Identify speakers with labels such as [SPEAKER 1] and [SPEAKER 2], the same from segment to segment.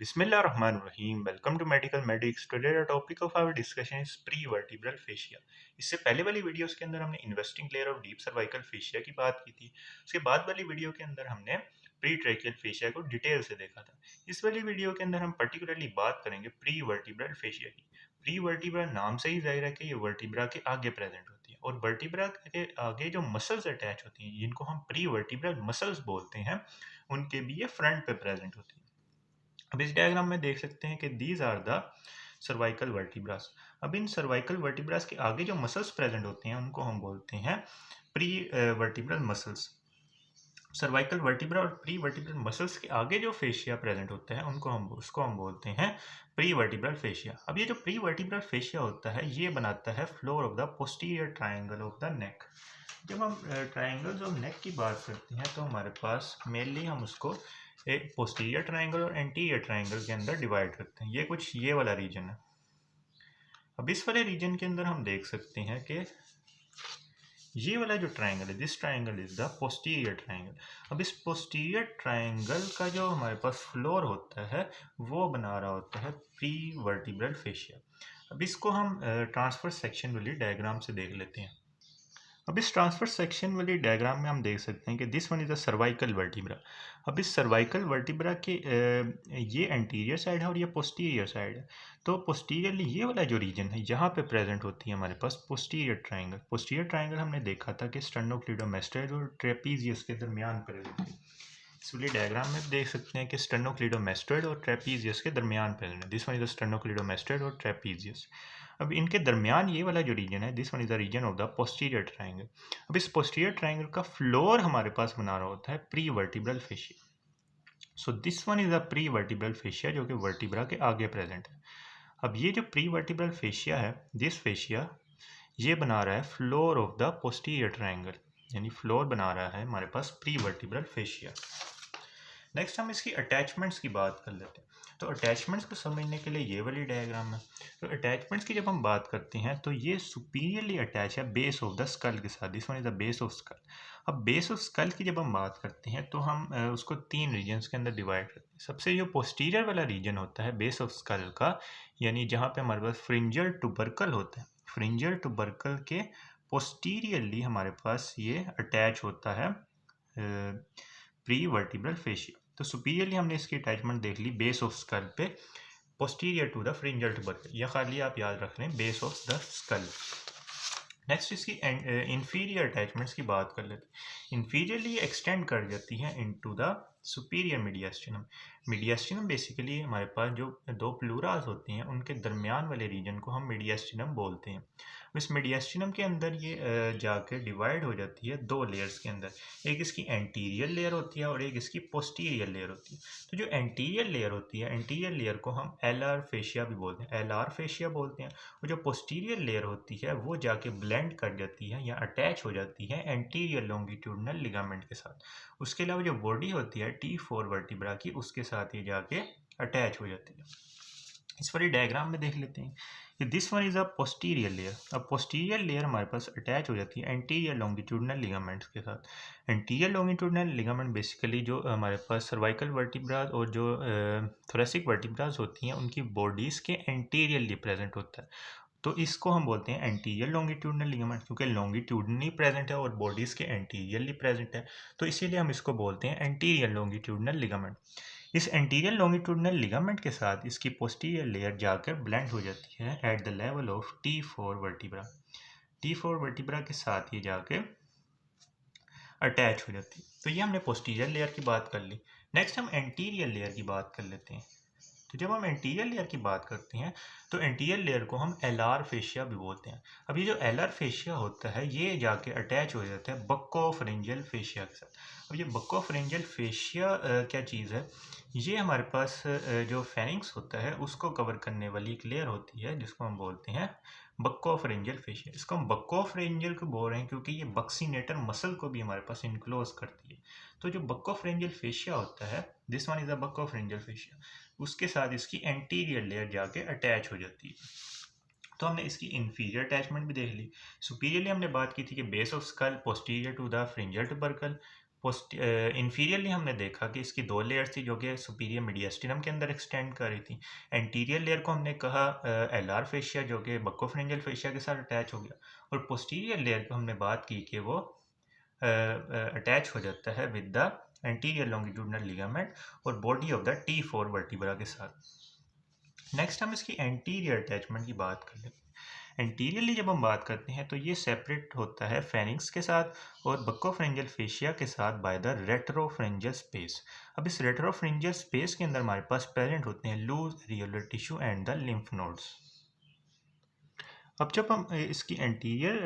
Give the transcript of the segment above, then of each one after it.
[SPEAKER 1] बिस्मिल्लाहिर्रहमानिर्रहीम। Welcome to medical medics. Today the topic of our discussion is prevertebral fascia. इससे पहले वाली videos के अंदर हमने investing layer of deep cervical fascia की बात की थी। उसके बाद वाली वीडियो के अंदर हमने प्री ट्रैकियल फेशिया को डिटेल से देखा था। इस वाली वीडियो के अंदर हम पर्टिकुलरली बात करेंगे प्री वर्टिब्रल फेशिया की। प्री वर्टिब्रा नाम से ही जाहिर है कि ये वर्टिब्रा के आगे प्रेजेंट होती है और वर्टिब्रा के आगे जो मसल्स अटैच होती हैं जिनको हम प्री वर्टिब्रल मसल्स बोलते हैं, उनके भी ये फ्रंट पे प्रेजेंट होती है। अब इस डायग्राम में देख सकते हैं कि these are the cervical vertebrae. अब इन सर्वाइकल वर्टिब्रास के आगे जो मसल्स प्रेजेंट होते हैं उनको हम बोलते हैं pre vertebral muscles. Cervical vertebra और प्री वर्टिब्रल मसल्स के आगे जो फेशिया प्रेजेंट होता है उसको हम बोलते हैं प्री वर्टिब्रल फेशिया। अब ये जो प्री वर्टिब्रल फेशिया होता है ये बनाता है floor of the posterior triangle of the neck. जब हम ट्राइंगल्स ऑफ नेक की बात करते हैं तो हमारे पास मेनली हम उसको एक पोस्टीरियर ट्राइंगल और एंटीरियर ट्राइंगल के अंदर डिवाइड करते हैं। ये कुछ ये वाला रीजन है। अब इस वाले रीजन के अंदर हम देख सकते हैं कि ये वाला जो ट्राइंगल है, this triangle is the posterior triangle. अब इस पोस्टीरियर ट्राइंगल का जो हमारे पास फ्लोर होता है वो बना रहा होता है प्री वर्टिब्रल फेशिया। अब इसको हम ट्रांसफर सेक्शन वाली डायग्राम से देख लेते हैं। अब इस ट्रांसफर सेक्शन वाली डायग्राम में हम देख सकते हैं कि this one is a cervical vertebra. अब इस सर्वाइकल वर्टिब्रा के ये एंटीरियर साइड है और ये पोस्टीरियर साइड है। तो पोस्टीरियरली ये वाला जो रीजन है यहाँ पे प्रेजेंट होती है हमारे पास पोस्टीरियर ट्राइंगल। पोस्टीरियर ट्राइंगल हमने देखा था कि स्टर्नोक्लीडोमास्टोइड और ट्रेपीजियस के दरमियान प्रेजेंट है। इस वाली डायग्राम में देख सकते हैं कि स्टर्नोक्लीडोमास्टोइड और ट्रेपीजियस के दरमियान प्रेजेंट है। दिस वन इज द स्टर्नोक्लीडोमास्टोइड और ट्रेपीजियस। अब इनके दरमियान ये वाला जो रीजन है, this one is the region of the posterior triangle. अब इस पोस्टीरियर ट्राइंगल का फ्लोर हमारे पास बना रहा होता है pre vertebral fascia. So this one is the pre vertebral fascia जो कि वर्टिब्रा के आगे प्रेजेंट है। अब ये जो प्री वर्टिब्रल फेशिया है, दिस फेशिया ये बना रहा है floor of the posterior triangle, यानी फ्लोर बना रहा है हमारे पास प्री वर्टिब्रल फेशिया। नेक्स्ट हम इसकी अटैचमेंट्स की बात कर लेते हैं। तो अटैचमेंट्स को समझने के लिए ये वाली डायग्राम है। तो अटैचमेंट्स की जब हम बात करते हैं तो ये सुपीरियरली अटैच है बेस ऑफ द स्कल के साथ। This one is the base of school. अब बेस ऑफ स्कल की जब हम बात करते हैं तो हम उसको तीन रीजन्स के अंदर डिवाइड करते हैं। सबसे जो पोस्टीरियर वाला रीजन होता है बेस ऑफ स्कल का, यानी जहाँ पे हमारे पास फ्रिंजल टुबरकल होता है, फ्रिंजल टुबरकल के पोस्टीरियरली हमारे पास ये अटैच होता है प्री वर्टिब्रल फेशिया। तो सुपीरियरली हमने इसकी अटैचमेंट देख ली बेस ऑफ स्कल पे, पोस्टीरियर टू द फ्रिंजल टुबरकल। यह खाली आप याद रख लें, base of the skull. Next इसकी इंफीरियर अटैचमेंट्स की बात कर लेते हैं। इंफीरियरली एक्सटेंड कर जाती हैं into the superior mediastinum. Mediastinum basically हमारे पास जो दो प्लूरास होती हैं उनके दरमियान वाले रीजन को हम मीडियास्टिनम बोलते हैं। इस मीडियास्टिनम के अंदर ये जाके डिवाइड हो जाती है दो लेयर्स के अंदर। एक इसकी एंटीरियर लेयर होती है और एक इसकी पोस्टीरियर लेयर होती है। तो जो एंटीरियर लेयर होती है, एंटीरियर लेयर को हम एलआर फेशिया भी बोलते हैं, एलआर फेशिया बोलते हैं। और जो पोस्टीरियर लेयर होती है वो जाके ब्लेंड कर जाती है या अटैच हो जाती है एंटीरियर लॉन्गिट्यूडनल लिगामेंट के साथ। उसके अलावा जो बॉडी होती है T4 वर्टिब्रा की, उसके साथ ये जाके अटैच हो जाती है। इस वाली डायग्राम में देख लेते हैं कि this one is a posterior layer. अब पोस्टीरियर लेयर हमारे पास अटैच हो जाती है एंटीरियर लॉन्गिट्यूडनल लिगामेंट्स के साथ। एंटीरियर लॉन्गिट्यूडनल लिगामेंट बेसिकली जो हमारे पास सर्वाइकल वर्टिब्रास और जो थोरेसिक वर्टिब्रास होती हैं उनकी बॉडीज़ के एंटीरियरली प्रेजेंट होता है। तो इसको हम बोलते हैं एंटीरियर लॉन्गिट्यूडनल लिगामेंट, क्योंकि लॉन्गिट्यूडनली प्रेजेंट है और बॉडीज़ के एंटीरियरली प्रेजेंट है, तो इसीलिए हम इसको बोलते हैं एंटीरियर लॉन्गिट्यूडनल लिगामेंट। इस एंटीरियर लॉन्गिट्यूडनल लिगामेंट के साथ इसकी पोस्टीरियर लेयर जाकर ब्लेंड हो जाती है at the level of T4 vertebra. T4 vertebra के साथ ये जाके अटैच हो जाती है। तो ये हमने पोस्टीरियर लेयर की बात कर ली। नेक्स्ट हम एंटीरियर लेयर की बात कर लेते हैं। तो जब हम एंटीरियर लेयर की बात करते हैं तो एंटीरियर लेयर को हम एलआर फेशिया भी बोलते हैं। अब ये जो एलआर फेशिया होता है ये जाके अटैच हो जाता है बक्कोफ्रेंजियल फेशिया के साथ। अब ये बक्कोफ्रेंजियल फेशिया क्या चीज़ है, ये हमारे पास जो फेरिंक्स होता है उसको कवर करने वाली एक लेयर होती है जिसको हम बोलते हैं बक्कोफ्रेंजियल फेशिया। इसको हम बक्कोफ्रेंजियल को बोल रहे हैं क्योंकि ये बक्सीनेटर मसल को भी हमारे पास इनक्लोज करती है। तो जो बक्कोफ्रेंजियल फेशिया होता है, this one is a buccopharyngeal fascia, उसके साथ इसकी एंटीरियर लेयर जाके अटैच हो जाती है। तो हमने इसकी इंफीरियर अटैचमेंट भी देख ली। सुपीरियरली हमने बात की थी कि base of skull posterior to the pharyngeal tubercle, post inferiorly हमने देखा कि इसकी 2 लेयर्स थी जो कि सुपीरियर मीडियस्टिनम के अंदर एक्सटेंड कर रही थी। एंटीरियर लेयर को हमने कहा एलार फेशिया जो कि बक्कोफ्रेंजियल फेशिया के साथ अटैच हो गया, और पोस्टीरियर लेयर को हमने बात की कि वो अटैच हो जाता है with the anterior longitudinal ligament और body of the T4 vertebra के साथ। नेक्स्ट हम इसकी एंटीरियर अटैचमेंट की बात कर लेते हैं। एंटीरियरली जब हम बात करते हैं तो ये सेपरेट होता है फेरिंक्स के साथ और बक्कोफ्रेंजियल फेशिया के साथ बाय द रेट्रोफ्रेंजियल स्पेस। अब इस रेट्रोफ्रेंजियल स्पेस के अंदर हमारे पास प्रेजेंट होते हैं loose areolar tissue and the lymph nodes. अब जब हम इसकी एंटीरियर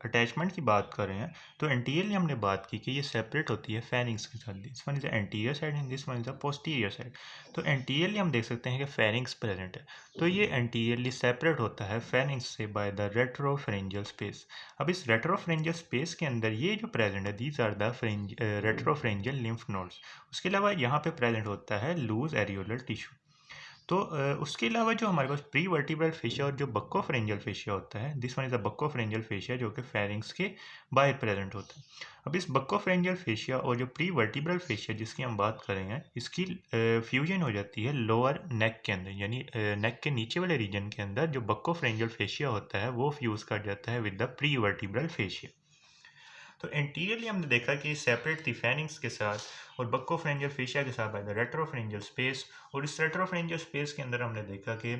[SPEAKER 1] अटैचमेंट की बात कर रहे हैं तो एंटीरियरली हमने बात की कि ये सेपरेट होती है फेरिंग्स के साथ। This one is the anterior side and this one is the posterior side. तो एंटीरियरली हम देख सकते हैं कि फेरिंग्स प्रेजेंट है, तो ये एंटीरियरली सेपरेट होता है फेरिंग्स से बाय द रेट्रोफ्रेंजियल स्पेस। अब इस रेट्रोफ्रेंजियल स्पेस के अंदर ये जो प्रेजेंट है these are the retropharyngeal lymph nodes. उसके अलावा यहाँ पे प्रेजेंट होता है लूज एरियोलर टिश्यू। तो उसके अलावा जो हमारे पास प्री वर्टिब्रल फेशिया और जो बक्कोफ्रेंजियल फेशिया होता है, this one is the buccopharyngeal fascia जो कि फेरिंग्स के बाहर प्रेजेंट होता है। अब इस बक्कोफ्रेंजियल फेशिया और जो प्री वर्टिब्रल फेशिया जिसकी हम बात कर रहे हैं, इसकी फ्यूजन हो जाती है लोअर नेक के अंदर, यानी नेक के नीचे वाले रीजन के अंदर जो बक्कोफ्रेंजियल फेशिया होता है वो फ्यूज कर जाता है with the pre vertebral fascia. तो एंटीरियरली हमने देखा कि सेपरेट थी फेरिंग्स के साथ और बक्कोफ्रेंजियल फेशिया के साथ बाय द रेट्रोफ्रेंजियल स्पेस, और इस रेट्रोफ्रेंजियल स्पेस के अंदर हमने देखा कि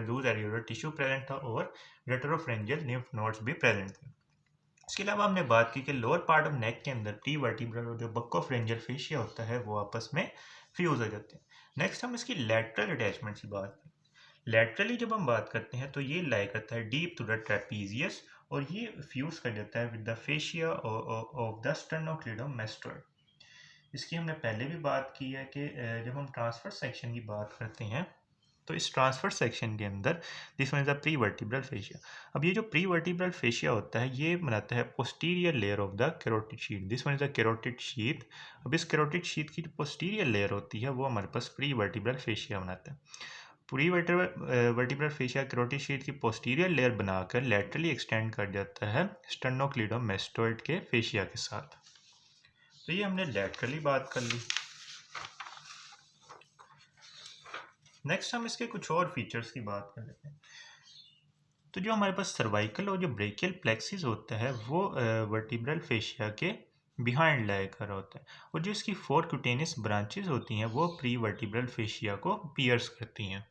[SPEAKER 1] लूज एरियोलर टिश्यू प्रेजेंट था और रेट्रोफ्रेंजियल लिम्फ नोड्स भी प्रेजेंट थे। इसके अलावा हमने बात की कि लोअर पार्ट ऑफ नेक के अंदर प्री वर्टिब्रल और जो बक्कोफ्रेंजियल फेशिया होता है वो आपस में फ्यूज हो जाते हैं। नेक्स्ट हम इसकी लैटरल अटैचमेंट की बात करें। लैटरली जब हम बात करते हैं तो ये लाई करता है डीप टू द ट्रेपीजियस और ये फ्यूज कर जाता है with the fascia of the sternocleidomastoid. इसकी हमने पहले भी बात की है कि जब हम ट्रांसफर सेक्शन की बात करते हैं तो इस ट्रांसफर सेक्शन के अंदर this one is the pre vertebral fascia. अब ये जो प्री वर्टिब्रल फेशिया होता है ये बनाता है posterior layer of the carotid sheath. This one is the carotid sheath. अब इस कैरोटिड शीथ की जो पोस्टीरियर लेयर होती है वो हमारे पास प्री वर्टिब्रल फेशिया बनाता है। पूरी वर्टिब्रल फेशिया कैरोटिड शीथ की पोस्टीरियर लेयर बनाकर लैटरली एक्सटेंड कर जाता है स्टर्नोक्लीडम मेस्टोइड के फेशिया के साथ। तो ये हमने लैटरली बात कर ली। नेक्स्ट हम इसके कुछ और फीचर्स की बात कर लेते हैं। तो जो हमारे पास सर्वाइकल और जो ब्रेकियल प्लेक्सिस होता है वो वर्टिब्रल फेशिया के बिहाइंड लाई कर रहा होता है, और जो इसकी 4 क्यूटेनियस ब्रांचेस होती हैं वो प्री वर्टिब्रल फेशिया को पियर्स करती हैं।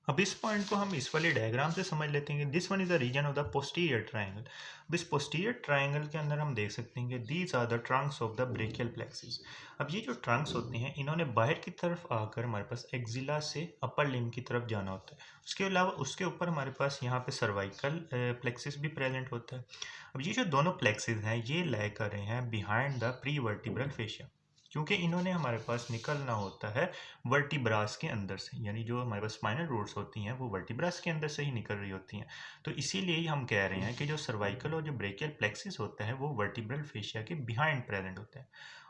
[SPEAKER 1] अब इस पॉइंट को हम इस वाले डायग्राम से समझ लेते हैं कि this one is the region of the posterior triangle. अब इस पोस्टीरियर ट्रायंगल के अंदर हम देख सकते हैं कि these are the trunks of the brachial plexus. अब ये जो ट्रंक्स होते हैं इन्होंने बाहर की तरफ आकर हमारे पास एक्जिला से अपर लिम्ब की तरफ जाना होता है। उसके अलावा उसके ऊपर हमारे पास यहाँ पे सर्वाइकल प्लेक्सिस भी प्रेजेंट होता है। अब ये जो दोनों प्लेक्सिस हैं ये लाई कर रहे हैं behind the pre vertebral fascia, क्योंकि इन्होंने हमारे पास निकलना होता है वर्टिब्रास के अंदर से, यानी जो हमारे पास स्पाइनल रूट्स होती हैं वो वर्टिब्रास के अंदर से ही निकल रही होती हैं। तो इसीलिए ही हम कह रहे हैं कि जो सर्वाइकल और जो ब्रेकियल प्लेक्सिस होता है वो वर्टिब्रल फेशिया के बिहाइंड प्रेजेंट होता है।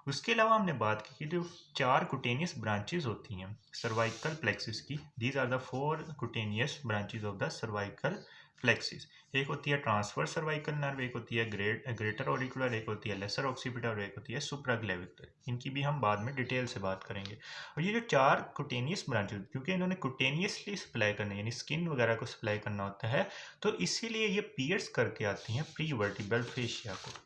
[SPEAKER 1] उसके अलावा हमने बात की कि जो 4 कुटेनियस ब्रांचेज होती हैं सर्वाइकल प्लेक्सिस की, these are the 4 cutaneous branches of the cervical plexus. एक होती है ट्रांसफर सर्वाइकल नर्व, एक होती है ग्रेटर ऑरिकुलर, एक होती है लेसर ऑक्सीपिटल और एक होती है सुप्राक्लेविकुलर। इनकी भी हम बाद में डिटेल से बात करेंगे। और ये जो 4 कुटेनियस ब्रांचेस, क्योंकि इन्होंने कुटेनियसली सप्लाई करना यानी स्किन वगैरह को सप्लाई करना होता है, तो इसीलिए ये पियर्स करके आती हैं प्री वर्टिब्रल फेशिया को।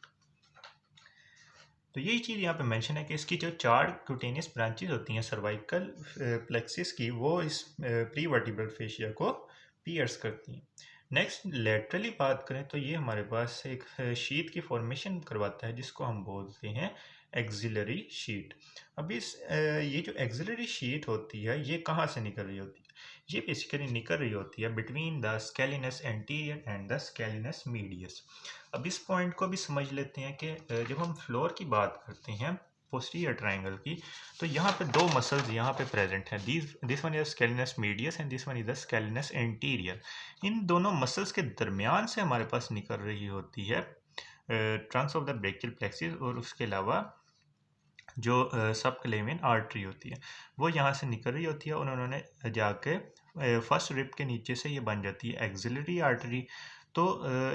[SPEAKER 1] तो यही चीज़ यहाँ पे मेंशन है कि इसकी जो 4 क्यूटेनियस ब्रांचेस होती हैं सर्वाइकल प्लेक्सिस की वो इस प्री वर्टिब्रल फेशिया को पियर्स करती हैं। नेक्स्ट लेटरली बात करें तो ये हमारे पास एक शीट की फॉर्मेशन करवाता है जिसको हम बोलते हैं एक्सिलरी शीट। अब इस ये जो एक्सिलरी शीट होती है ये कहाँ से निकल रही होती है? ये बेसिकली निकल रही होती है between the scalenus anterior and the scalenus medius. अब इस पॉइंट को भी समझ लेते हैं कि जब हम फ्लोर की बात करते हैं पोस्टीरियर ट्रायंगल की, तो यहाँ पे 2 मसल्स यहाँ पे प्रेजेंट हैं। This one is scalenus medius and this one is the scalenus anterior. इन दोनों मसल्स के दरमियान से हमारे पास निकल रही होती है Trunks of the brachial plexus, और उसके अलावा जो सबक्लेवियन आर्टरी होती है वो यहाँ से निकल रही होती है और उन्होंने जाके फर्स्ट रिब के नीचे से ये बन जाती है एक्सिलरी आर्टरी। तो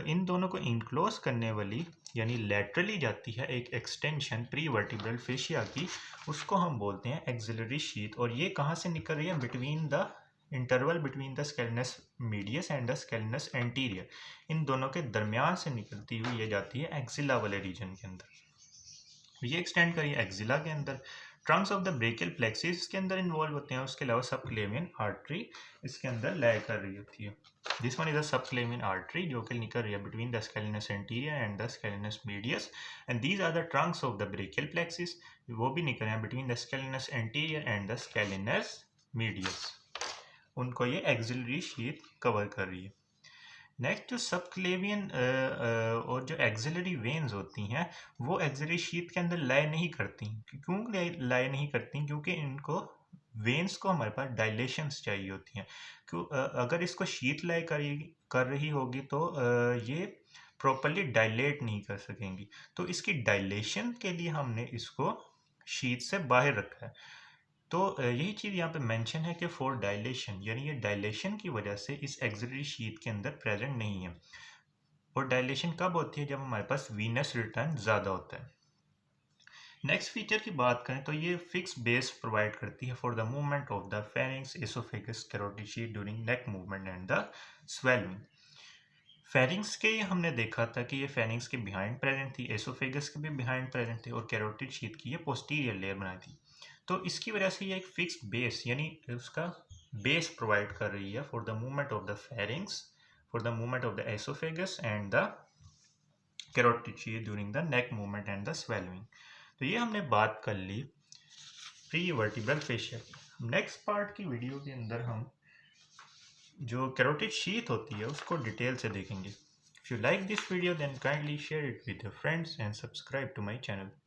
[SPEAKER 1] इन दोनों को इनक्लोज करने वाली यानी लेटरली जाती है एक एक्सटेंशन प्री वर्टिब्रल फेशिया की, उसको हम बोलते हैं एक्सिलरी शीथ। और ये कहाँ से निकल रही है? Between the interval between the scalenus medius and the scalenus anterior, इन दोनों के दरमियान से निकलती हुई ये जाती है एक्सिला वाले रीजन के अंदर। ये एक्सटेंड करिए एक्सिला के अंदर। Trunks of the brachial plexus इसके अंदर इन्वॉल्व होते हैं। उसके अलावा सबक्लेवियन आर्टरी इसके अंदर लय कर रही होती है। This one is a subclavian artery जो कि निकल रही है between the scalenus anterior and the scalenus medius, and these are the trunks of the brachial plexus, वो भी निकल रहे हैं between the scalenus anterior and the scalenus medius. उनको ये एक्सिलरी शीथ कवर कर रही है। नेक्स्ट जो सबक्लेवियन और जो एक्सिलरी वेन्स होती हैं वो एक्सिलरी शीथ के अंदर लय नहीं करती। क्यों लय नहीं करती? क्योंकि इनको वेन्स को हमारे पास डायलेशंस चाहिए होती हैं। अगर इसको शीथ लय कर रही होगी तो ये प्रॉपरली डायलेट नहीं कर सकेंगी। तो इसकी डायलेशन के लिए हमने इसको शीथ से बाहर रखा है। तो यही चीज़ यहाँ पे मेंशन है कि फॉर डायलेशन, यानी ये डायलेशन की वजह से इस एक्सिलरी शीथ के अंदर प्रेजेंट नहीं है। और डायलेशन कब होती है? जब हमारे पास वीनस रिटर्न ज़्यादा होता है। नेक्स्ट फीचर की बात करें तो ये फिक्स बेस प्रोवाइड करती है for the movement of the pharynx, oesophagus, carotid sheath during neck movement and the swelling. Pharynx के हमने देखा था कि ये फेरिंग्स के बिहाइंड प्रेजेंट थी, एसोफेगस के भी बिहाइंड प्रेजेंट थी, और कैरोटिड शीथ की ये पोस्टीरियर लेयर बनाई थी। तो इसकी वजह से ये एक फिक्स बेस यानी उसका बेस प्रोवाइड कर रही है for the movement of the pharynx, for the movement of the oesophagus and the carotid sheath during the neck movement and the swelling. तो ये हमने बात कर ली प्री वर्टिब्रल फेशिया की। नेक्स्ट पार्ट की वीडियो के अंदर हम जो कैरोटिड शीथ होती है उसको डिटेल से देखेंगे। If you like this video then kindly share it with your friends and subscribe to my channel.